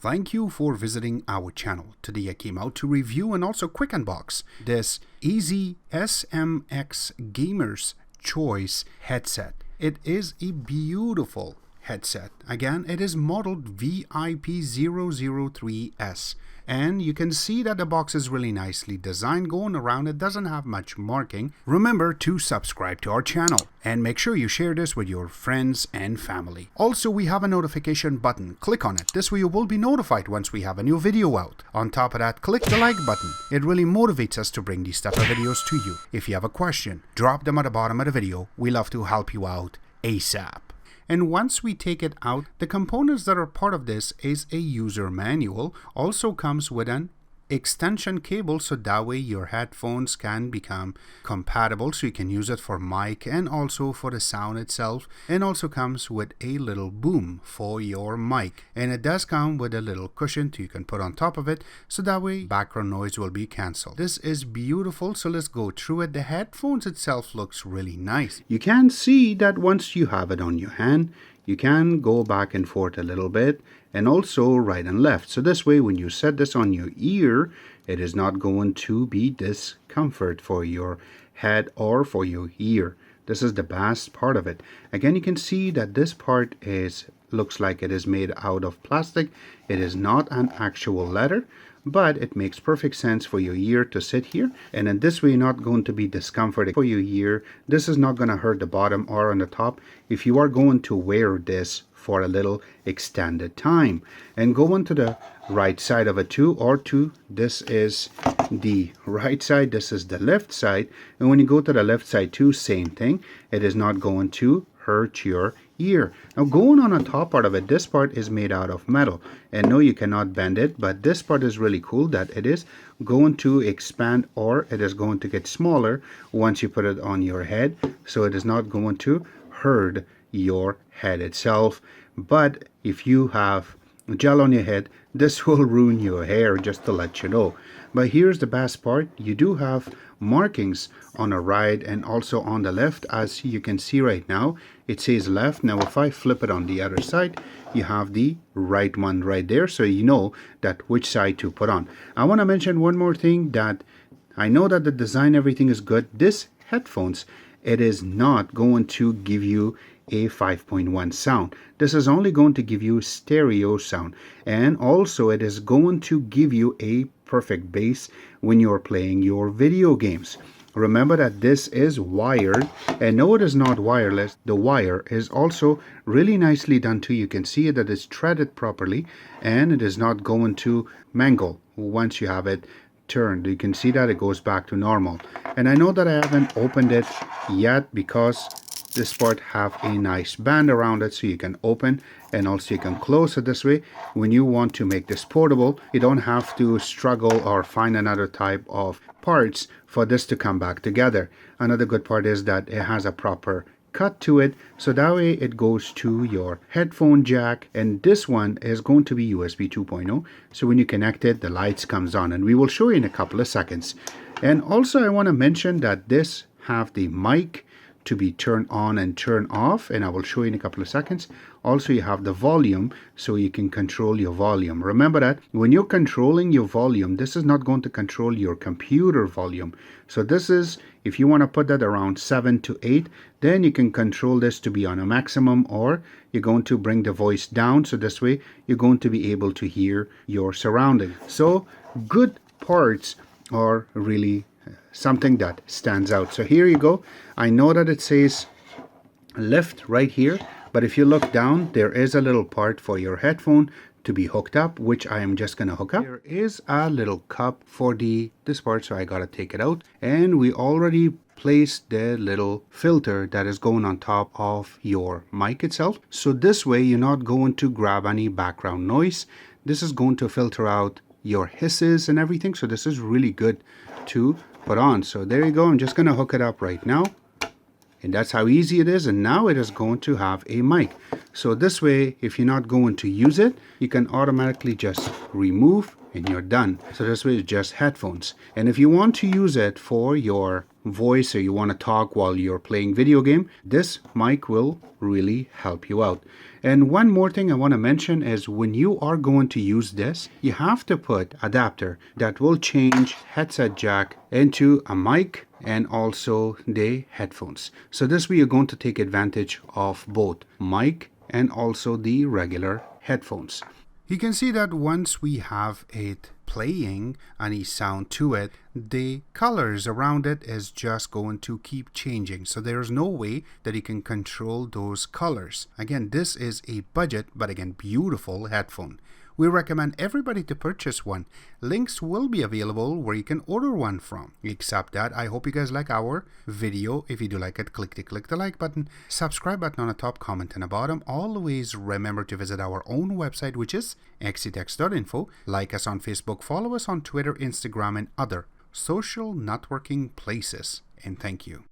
Thank you for visiting our channel. Today I came out to review and also quick unbox this easy SMX Gamer's Choice headset. It is a beautiful headset. Again, it is modeled VIP003S. And you can see that the box is really nicely designed going around. It doesn't have much marking. Remember to subscribe to our channel and make sure you share this with your friends and family. Also, we have a notification button. Click on it. This way you will be notified once we have a new video out. On top of that, click the like button. It really motivates us to bring these type of videos to you. If you have a question, drop them at the bottom of the video. We love to help you out ASAP. And once we take it out, the components that are part of this is a user manual. Also comes with an extension cable, so that way your headphones can become compatible, so you can use it for mic and also for the sound itself. And also comes with a little boom for your mic, and it does come with a little cushion you can put on top of it, so that way background noise will be cancelled. This is beautiful, so let's go through it. The headphones itself looks really nice. You can see that once you have it on your hand, you can go back and forth a little bit, and also right and left. So this way, when you set this on your ear, it is not going to be discomfort for your head or for your ear. This is the best part of it. Again, you can see that this part looks like it is made out of plastic. It is not an actual leather, but it makes perfect sense for your ear to sit here, and in this way you're not going to be discomforted for your ear. This is not going to hurt the bottom or on the top if you are going to wear this for a little extended time. And go on to the right side of it too, or to this is the right side, this is the left side, and when you go to the left side too, same thing. It is not going to hurt your ear. Now going on the top part of it, this part is made out of metal, and no, you cannot bend it, but this part is really cool that it is going to expand, or it is going to get smaller once you put it on your head, so it is not going to hurt your head itself. But if you have gel on your head, this will ruin your hair, just to let you know. But here's the best part. You do have markings on the right and also on the left. As you can see right now, it says left. Now if I flip it on the other side, you have the right one right there, so you know that which side to put on. I want to mention one more thing, that I know that the design, everything is good. This headphones, it is not going to give you a 5.1 sound. This is only going to give you stereo sound, and also it is going to give you a perfect bass when you're playing your video games. Remember that this is wired, and no, it is not wireless. The wire is also really nicely done too. You can see that it's threaded properly, and it is not going to mangle once you have it turned. You can see that it goes back to normal. And I know that I haven't opened it yet because this part have a nice band around it, so you can open and also you can close it. This way, when you want to make this portable, you don't have to struggle or find another type of parts for this to come back together. Another good part is that it has a proper cut to it, so that way it goes to your headphone jack, and this one is going to be USB 2.0, so when you connect it, the lights comes on, and we will show you in a couple of seconds. And also I want to mention that this have the mic to be turned on and turned off, and I will show you in a couple of seconds. Also, you have the volume, so you can control your volume. Remember that when you're controlling your volume, this is not going to control your computer volume. So this is, if you want to put that around 7 to 8, then you can control this to be on a maximum, or you're going to bring the voice down, so this way you're going to be able to hear your surroundings. So good parts are really something that stands out. So here you go. I know that it says left right here, but if you look down, there is a little part for your headphone to be hooked up, which I am just gonna hook up. There is a little cup for this part, so I gotta take it out, and we already placed the little filter that is going on top of your mic itself, so this way you're not going to grab any background noise. This is going to filter out your hisses and everything, so this is really good to put on. So there you go. I'm just gonna hook it up right now, And that's how easy it is. And now it is going to have a mic. So this way, if you're not going to use it, you can automatically just remove and you're done. So this way it's just headphones. And if you want to use it for your voice or you want to talk while you're playing video game, this mic will really help you out. And one more thing I want to mention is when you are going to use this, you have to put adapter that will change headset jack into a mic and also the headphones. So this way you're going to take advantage of both mic and also the regular headphones. You can see that once we have it playing any sound to it, the colors around it is just going to keep changing. So there's no way that you can control those colors. Again, this is a budget, but again, beautiful headphone. We recommend everybody to purchase one. Links will be available where you can order one from. Except that, I hope you guys like our video. If you do like it, click the like button, subscribe button on the top, comment on the bottom. Always remember to visit our own website, which is xctex.info. Like us on Facebook, follow us on Twitter, Instagram, and other social networking places. And thank you.